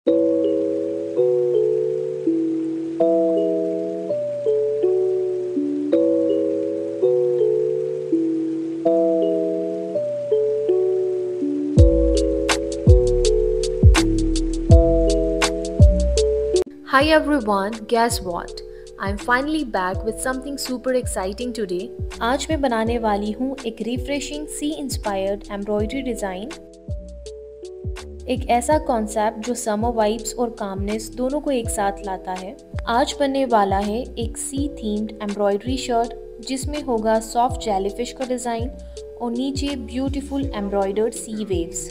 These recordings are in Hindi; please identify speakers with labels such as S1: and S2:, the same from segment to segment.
S1: Hi everyone, guess what? I'm finally back with something super exciting today. आज मैं बनाने वाली हूँ एक रिफ्रेशिंग सी इंस्पायर्ड एम्ब्रॉयडरी डिज़ाइन। एक ऐसा कॉन्सेप्ट जो समर वाइब्स और कामनेस दोनों को एक साथ लाता है। आज बनने वाला है एक सी थीम्ड एम्ब्रॉयडरी शर्ट जिसमें होगा सॉफ्ट जेलीफिश का डिज़ाइन और नीचे beautiful embroidered sea waves.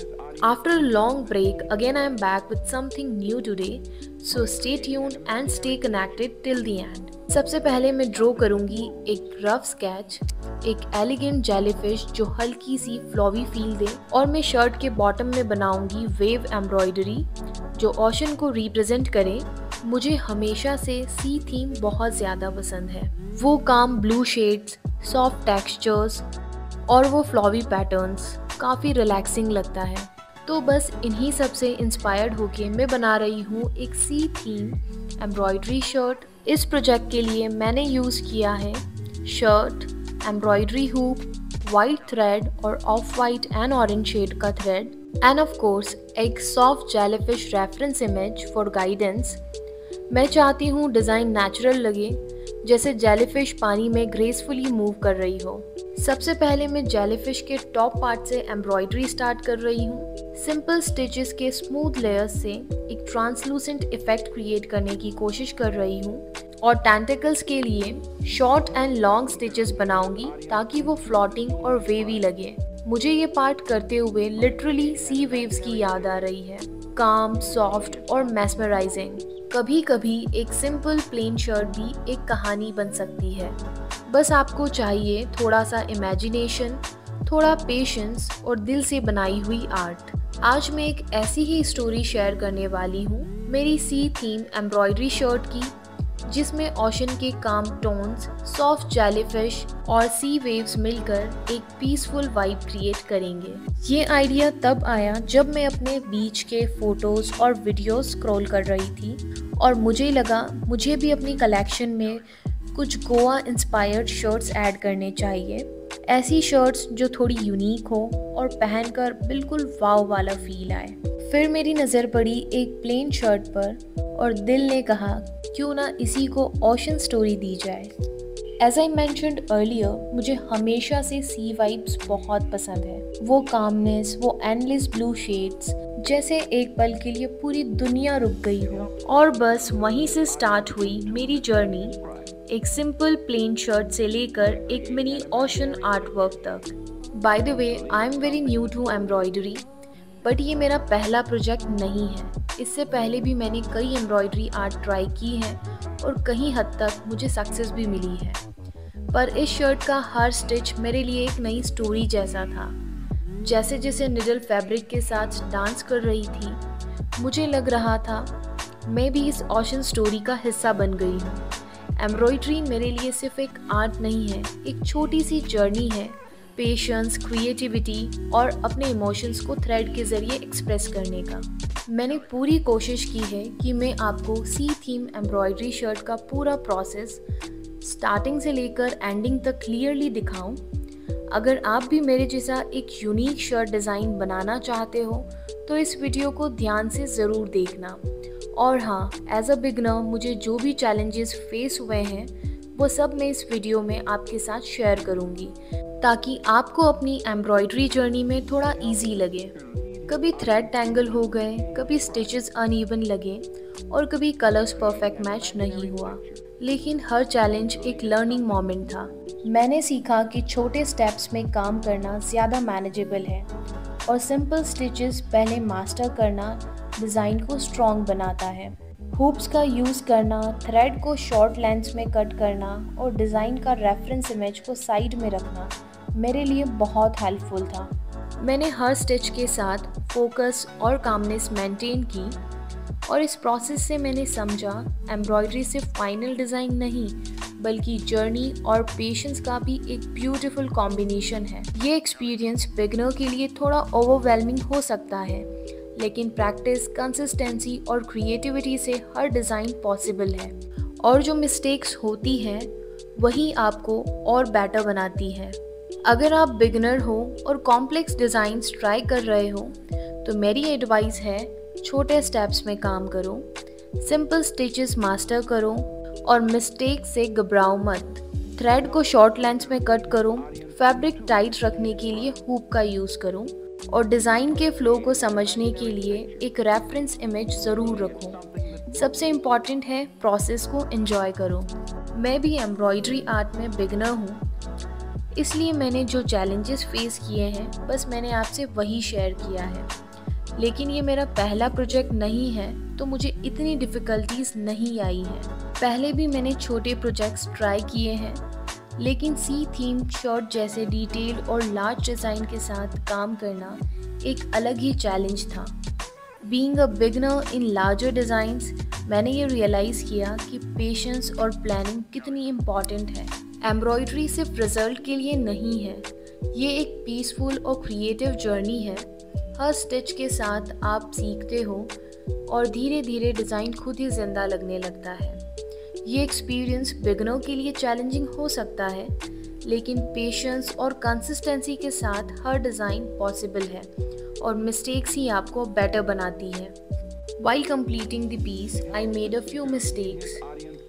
S1: After a long break, again I am back with something new today, so stay tuned and stay connected till the end. सबसे पहले मैं ड्रॉ करूँगी एक रफ स्केच, एक एलिगेंट जेलीफिश जो हल्की सी फ्लॉवी फील दे, और मैं शर्ट के बॉटम में बनाऊंगी वेव एम्ब्रॉयडरी जो ओशन को रिप्रेजेंट करे। मुझे हमेशा से सी थीम बहुत ज़्यादा पसंद है। वो काम ब्लू शेड्स, सॉफ्ट टेक्सचर्स और वो फ्लॉवी पैटर्न्स काफ़ी रिलैक्सिंग लगता है। तो बस इन्हीं सब से इंस्पायर्ड होके मैं बना रही हूँ एक सी थीम एम्ब्रॉयडरी शर्ट। इस प्रोजेक्ट के लिए मैंने यूज़ किया है shirt, embroidery hook, white thread और off white and orange shade का थ्रेड, एंड ऑफ कोर्स एक soft jellyfish reference image for guidance. मैं चाहती हूँ डिज़ाइन नेचुरल लगे, जैसे जेलीफिश पानी में ग्रेसफुली मूव कर रही हो। सबसे पहले मैं जेलीफिश के टॉप पार्ट से एम्ब्रॉयडरी स्टार्ट कर रही हूँ। सिंपल स्टिचेस के स्मूथ लेयर्स से एक ट्रांसलूसेंट इफेक्ट क्रिएट करने की कोशिश कर रही हूँ और टेंटिकल्स के लिए शॉर्ट एंड लॉन्ग स्टिचेस बनाऊंगी ताकि वो फ्लोटिंग और वेवी लगे। मुझे ये पार्ट करते हुए लिटरली सी वेव्स की याद आ रही है, काम, सॉफ्ट और मेस्मराइजिंग। कभी कभी एक सिंपल प्लेन शर्ट भी एक कहानी बन सकती है। बस आपको चाहिए थोड़ा सा इमेजिनेशन, थोड़ा पेशेंस और दिल से बनाई हुई आर्ट। आज मैं एक ऐसी ही स्टोरी शेयर करने वाली हूँ मेरी सी थीम एम्ब्रॉयडरी शर्ट की, जिसमें ओशन के काम टोन्स, सॉफ्ट जेलीफिश और सी वेव्स मिलकर एक पीसफुल वाइब क्रिएट करेंगे। ये आइडिया तब आया जब मैं अपने बीच के फोटोज और वीडियोस स्क्रॉल कर रही थी और मुझे लगा मुझे भी अपनी कलेक्शन में कुछ गोवा इंस्पायर्ड शर्ट्स ऐड करने चाहिए। ऐसी शर्ट्स जो थोड़ी यूनिक हो और पहनकर बिल्कुल वाव वाला फील आए। फिर मेरी नज़र पड़ी एक प्लेन शर्ट पर और दिल ने कहा क्यों ना इसी को ओशन स्टोरी दी जाए। एज आई मैंशनड अर्लियर, मुझे हमेशा से सी वाइब्स बहुत पसंद है। वो कामनेस, वो एंडलेस ब्लू शेड्स, जैसे एक पल के लिए पूरी दुनिया रुक गई हो। और बस वहीं से स्टार्ट हुई मेरी जर्नी, एक सिंपल प्लेन शर्ट से लेकर एक मिनी ओशन आर्ट वर्क तक। By the way, I am very new to embroidery, but ये मेरा पहला प्रोजेक्ट नहीं है। इससे पहले भी मैंने कई एम्ब्रॉयडरी आर्ट ट्राई की है और कहीं हद तक मुझे सक्सेस भी मिली है, पर इस शर्ट का हर स्टिच मेरे लिए एक नई स्टोरी जैसा था। जैसे जैसे निडल फैब्रिक के साथ डांस कर रही थी, मुझे लग रहा था मैं भी इस ओशन स्टोरी का हिस्सा बन गई हूँ। एम्ब्रॉयडरी मेरे लिए सिर्फ एक आर्ट नहीं है, एक छोटी सी जर्नी है, पेशेंस, क्रिएटिविटी और अपने इमोशंस को थ्रेड के ज़रिए एक्सप्रेस करने का। मैंने पूरी कोशिश की है कि मैं आपको सी थीम एम्ब्रॉयडरी शर्ट का पूरा प्रोसेस स्टार्टिंग से लेकर एंडिंग तक क्लियरली दिखाऊं। अगर आप भी मेरे जैसा एक यूनिक शर्ट डिज़ाइन बनाना चाहते हो तो इस वीडियो को ध्यान से ज़रूर देखना। और हाँ, एज अ बिगनर मुझे जो भी चैलेंजेस फेस हुए हैं वो सब मैं इस वीडियो में आपके साथ शेयर करूँगी, ताकि आपको अपनी एम्ब्रॉयडरी जर्नी में थोड़ा इजी लगे। कभी थ्रेड टैंगल हो गए, कभी स्टिचेस अनइवन लगे और कभी कलर्स परफेक्ट मैच नहीं हुआ, लेकिन हर चैलेंज एक लर्निंग मोमेंट था। मैंने सीखा कि छोटे स्टेप्स में काम करना ज़्यादा मैनेजेबल है और सिंपल स्टिचेस पहले मास्टर करना डिज़ाइन को स्ट्रॉन्ग बनाता है। हुप्स का यूज़ करना, थ्रेड को शॉर्ट लेंथ्स में कट करना और डिज़ाइन का रेफरेंस इमेज को साइड में रखना मेरे लिए बहुत हेल्पफुल था। मैंने हर स्टिच के साथ फोकस और कामनेस मेंटेन की और इस प्रोसेस से मैंने समझा एम्ब्रॉयडरी सिर्फ फाइनल डिज़ाइन नहीं, बल्कि जर्नी और पेशेंस का भी एक ब्यूटीफुल कॉम्बिनेशन है। ये एक्सपीरियंस बिगनर के लिए थोड़ा ओवरवेलमिंग हो सकता है, लेकिन प्रैक्टिस, कंसिस्टेंसी और क्रिएटिविटी से हर डिज़ाइन पॉसिबल है। और जो मिस्टेक्स होती हैं वही आपको और बेटर बनाती है। अगर आप बिगिनर हो और कॉम्प्लेक्स डिज़ाइंस ट्राई कर रहे हो तो मेरी एडवाइस है, छोटे स्टेप्स में काम करो, सिंपल स्टिचेस मास्टर करो और मिस्टेक से घबराओ मत। थ्रेड को शॉर्ट लेंथ्स में कट करो, फैब्रिक टाइट रखने के लिए हुक का यूज़ करो और डिज़ाइन के फ्लो को समझने के लिए एक रेफरेंस इमेज ज़रूर रखो। सबसे इम्पॉर्टेंट है, प्रोसेस को एंजॉय करो। मैं भी एम्ब्रॉयडरी आर्ट में बिगिनर हूँ, इसलिए मैंने जो चैलेंजेस फेस किए हैं बस मैंने आपसे वही शेयर किया है। लेकिन ये मेरा पहला प्रोजेक्ट नहीं है तो मुझे इतनी डिफ़िकल्टीज नहीं आई हैं। पहले भी मैंने छोटे प्रोजेक्ट्स ट्राई किए हैं, लेकिन सी थीम शर्ट जैसे डिटेल और लार्ज डिज़ाइन के साथ काम करना एक अलग ही चैलेंज था। Being a beginner in larger designs, मैंने ये रियलाइज़ किया कि पेशेंस और प्लानिंग कितनी इम्पॉर्टेंट है। एम्ब्रॉयडरी सिर्फ रिजल्ट के लिए नहीं है, ये एक पीसफुल और क्रिएटिव जर्नी है। हर स्टिच के साथ आप सीखते हो और धीरे धीरे डिज़ाइन खुद ही जिंदा लगने लगता है। ये एक्सपीरियंस बिगिनर के लिए चैलेंजिंग हो सकता है, लेकिन पेशेंस और कंसिस्टेंसी के साथ हर डिज़ाइन पॉसिबल है और मिस्टेक्स ही आपको बेटर बनाती है। While completing the piece, I made a few mistakes.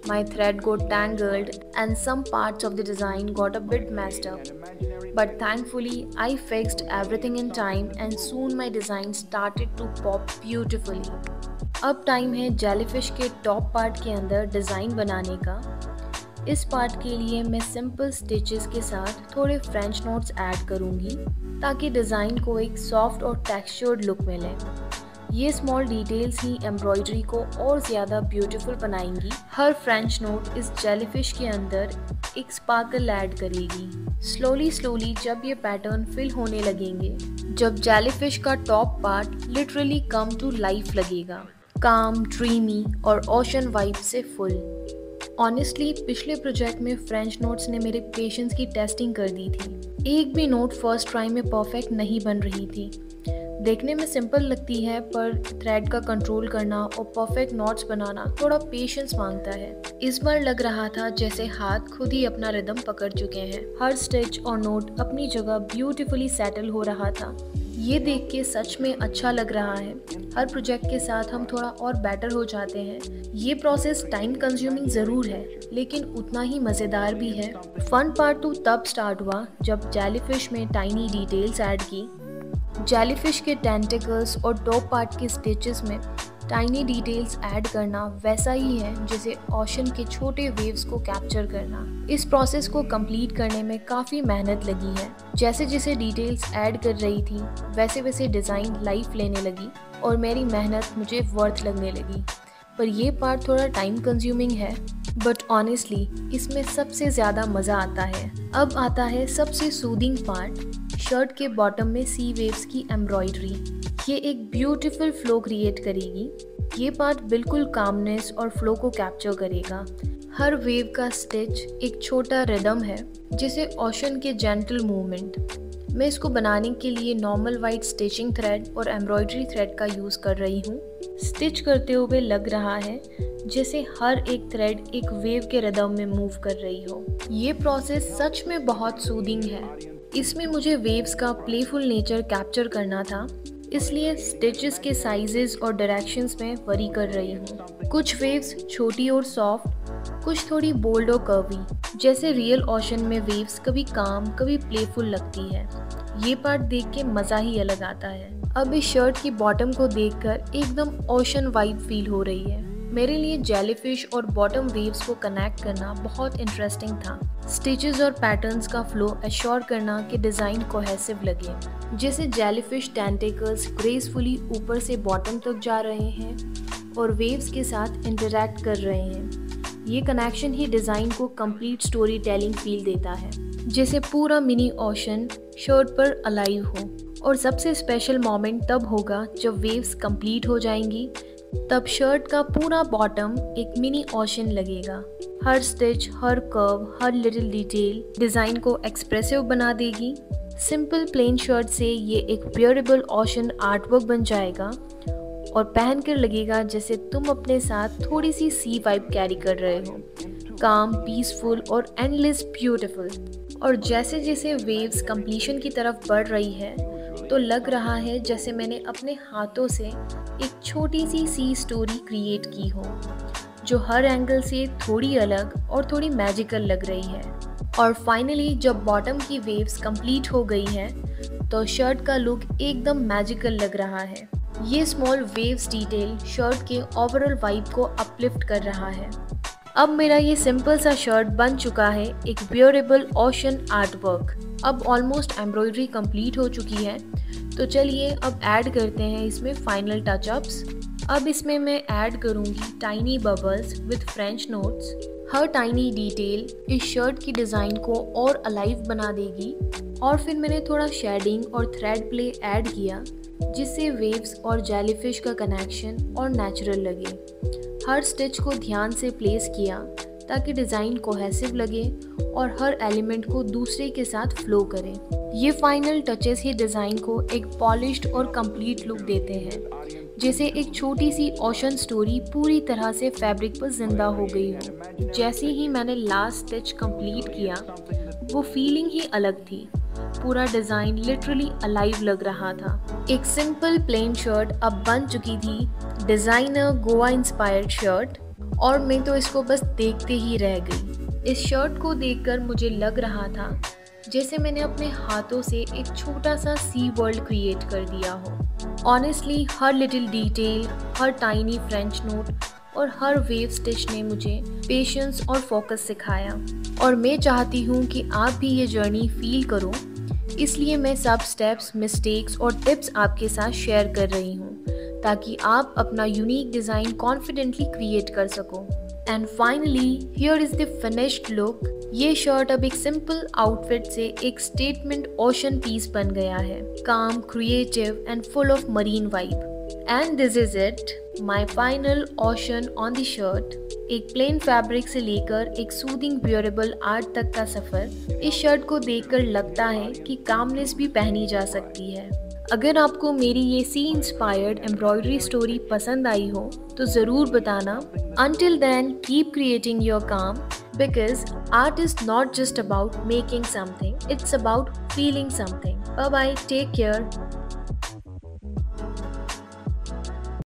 S1: My thread got tangled and some parts of the design got a bit messed up. But thankfully, I fixed everything in time and soon my design started to pop beautifully. अब टाइम है जेलीफिश के टॉप पार्ट के अंदर डिज़ाइन बनाने का। इस पार्ट के लिए मैं सिंपल स्टिचेस के साथ थोड़े फ्रेंच नोट्स ऐड करूँगी ताकि डिज़ाइन को एक सॉफ्ट और टेक्सचर्ड लुक मिले। ये स्मॉल डिटेल्स ही एम्ब्रॉयडरी को और ज़्यादा ब्यूटीफुल बनाएंगी। हर फ्रेंच नोट इस जेलीफिश के अंदर एक स्पार्कल ऐड करेगी। स्लोली जब ये पैटर्न फिल होने लगेंगे, जब जेलीफिश का top part literally come to life लगेगा, काम, ड्रीमी और ओशन वाइब से फुल। ऑनेस्टली पिछले प्रोजेक्ट में फ्रेंच नोट्स ने मेरे पेशेंस की टेस्टिंग कर दी थी। एक भी नोट फर्स्ट ट्राई में परफेक्ट नहीं बन रही थी। देखने में सिंपल लगती है, पर थ्रेड का कंट्रोल करना और परफेक्ट नॉट्स बनाना थोड़ा पेशेंस मांगता है। इस बार लग रहा था जैसे हाथ खुद ही अपना रिदम पकड़ चुके हैं। हर स्टिच और नोट अपनी जगह ब्यूटीफुली सेटल हो रहा था। ये देख के सच में अच्छा लग रहा है। हर प्रोजेक्ट के साथ हम थोड़ा और बेटर हो जाते हैं। ये प्रोसेस टाइम कंज्यूमिंग ज़रूर है, लेकिन उतना ही मज़ेदार भी है। फन पार्ट तो तब स्टार्ट हुआ जब जेलीफिश में टाइनी डिटेल्स ऐड की। जेलीफिश के टेंटिकल्स और टॉप पार्ट के स्टिचेस में टाइनी डिटेल्स ऐड करना वैसा ही है जैसे ओशन के छोटे वेव्स को कैप्चर करना। इस प्रोसेस को कंप्लीट करने में काफ़ी मेहनत लगी है। जैसे जैसे डिटेल्स ऐड कर रही थी वैसे वैसे डिज़ाइन लाइफ लेने लगी और मेरी मेहनत मुझे वर्थ लगने लगी। पर ये पार्ट थोड़ा टाइम कंज्यूमिंग है, बट ऑनेस्टली इसमें सबसे ज़्यादा मज़ा आता है। अब आता है सबसे सूदिंग पार्ट, शर्ट के बॉटम में सी वेव्स की एम्ब्रॉयडरी। ये एक ब्यूटीफुल फ्लो क्रिएट करेगी। ये पार्ट बिल्कुल कामनेस और फ्लो को कैप्चर करेगा। हर वेव का स्टिच एक छोटा रिदम है, जिसे ओशन के जेंटल मूवमेंट। मैं इसको बनाने के लिए नॉर्मल वाइट स्टिचिंग थ्रेड और एम्ब्रॉयडरी थ्रेड का यूज़ कर रही हूँ। स्टिच करते हुए लग रहा है जैसे हर एक थ्रेड एक वेव के रिदम में मूव कर रही हो। ये प्रोसेस सच में बहुत सूदिंग है। इसमें मुझे वेव्स का प्लेफुल नेचर कैप्चर करना था, इसलिए स्टिचेस के साइजेस और डायरेक्शंस में वरी कर रही हूँ। कुछ वेव्स छोटी और सॉफ्ट, कुछ थोड़ी बोल्ड और कर्वी। जैसे रियल ओशन में वेव्स कभी काम कभी प्लेफुल लगती है। ये पार्ट देख के मज़ा ही अलग आता है। अब इस शर्ट की बॉटम को देखकर एकदम ओशन वाइब फील हो रही है। मेरे लिए जेलीफिश और बॉटम वेव्स को कनेक्ट करना बहुत इंटरेस्टिंग था। स्टिचेस और पैटर्न्स का फ्लो एश्योर करना कि डिज़ाइन कोहेसिव लगे। जैसे जेलीफिश टेंटिकल्स ग्रेसफुली ऊपर से बॉटम तक जा रहे हैं और वेव्स के साथ इंटरैक्ट कर रहे हैं। ये कनेक्शन ही डिज़ाइन को कंप्लीट स्टोरी टेलिंग फील देता है, जैसे पूरा मिनी ओशन शर्ट पर अलाइव हो। और सबसे स्पेशल मोमेंट तब होगा जब वेव्स कंप्लीट हो जाएंगी, तब शर्ट का पूरा बॉटम एक मिनी ओशन लगेगा। हर स्टिच, हर कर्व, हर लिटिल डिटेल डिज़ाइन को एक्सप्रेसिव बना देगी। सिंपल प्लेन शर्ट से ये एक वेयरेबल ओशन आर्टवर्क बन जाएगा और पहनकर लगेगा जैसे तुम अपने साथ थोड़ी सी सी वाइब कैरी कर रहे हो, काम, पीसफुल और एंडलेस ब्यूटीफुल। और जैसे जैसे वेव्स कंप्लीशन की तरफ बढ़ रही है तो लग रहा है जैसे मैंने अपने हाथों से एक छोटी सी सी स्टोरी क्रिएट की हो, जो हर एंगल से थोड़ी अलग और थोड़ी मैजिकल लग रही है। और फाइनली जब बॉटम की वेव्स कंप्लीट हो गई हैं तो शर्ट का लुक एकदम मैजिकल लग रहा है। ये स्मॉल वेव्स डिटेल शर्ट के ओवरऑल वाइब को अपलिफ्ट कर रहा है। अब मेरा ये सिंपल सा शर्ट बन चुका है एक वेयरेबल ओशन आर्टवर्क। अब ऑलमोस्ट एम्ब्रॉयडरी कंप्लीट हो चुकी है, तो चलिए अब ऐड करते हैं इसमें फाइनल टचअप्स। अब इसमें मैं ऐड करूँगी tiny bubbles with French notes. Her tiny detail इस शर्ट की डिज़ाइन को और अलाइव बना देगी। और फिर मैंने थोड़ा शेडिंग और थ्रेड प्ले ऐड किया, जिससे वेव्स और जेलीफिश का कनेक्शन और नेचुरल लगे। हर स्टिच को ध्यान से प्लेस किया ताकि डिज़ाइन कोहेसिव लगे और हर एलिमेंट को दूसरे के साथ फ्लो करे। ये फाइनल टचेस ही डिज़ाइन को एक पॉलिश्ड और कंप्लीट लुक देते हैं, जैसे एक छोटी सी ओशन स्टोरी पूरी तरह से फैब्रिक पर जिंदा हो गई हो। जैसे ही मैंने लास्ट स्टिच कंप्लीट किया, वो फीलिंग ही अलग थी। पूरा डिज़ाइन लिटरली अलाइव लग रहा था। एक सिंपल प्लेन शर्ट अब बन चुकी थी डिज़ाइनर गोवा इंस्पायर्ड शर्ट, और मैं तो इसको बस देखते ही रह गई। इस शर्ट को देखकर मुझे लग रहा था जैसे मैंने अपने हाथों से एक छोटा सा सी वर्ल्ड क्रिएट कर दिया हो। ऑनेस्टली हर लिटिल डिटेल, हर टाइनी फ्रेंच नोट और हर वेव स्टिच ने मुझे पेशेंस और फोकस सिखाया। और मैं चाहती हूँ कि आप भी ये जर्नी फील करो, इसलिए मैं सब स्टेप्स, मिस्टेक्स और टिप्स आपके साथ शेयर कर रही हूँ, ताकि आप अपना यूनिक डिज़ाइन कॉन्फिडेंटली क्रिएट कर सको। And finally here is the finished look. ये शर्ट अब एक सिंपल आउटफिट से एक स्टेटमेंट ओशन पीस बन गया है, काम, creative and full of marine vibe. And this is it, my final ocean on the shirt. एक प्लेन फैब्रिक से लेकर एक सूदिंग वेयरेबल आर्ट तक का सफ़र इस शर्ट को देखकर लगता है कि कामनेस भी पहनी जा सकती है। अगर आपको मेरी ये सी इंस्पायर्ड एम्ब्रॉयडरी स्टोरी पसंद आई हो तो ज़रूर बताना। Until then, keep creating your calm, because art is not just about making something, it's about feeling something. Bye bye, take care.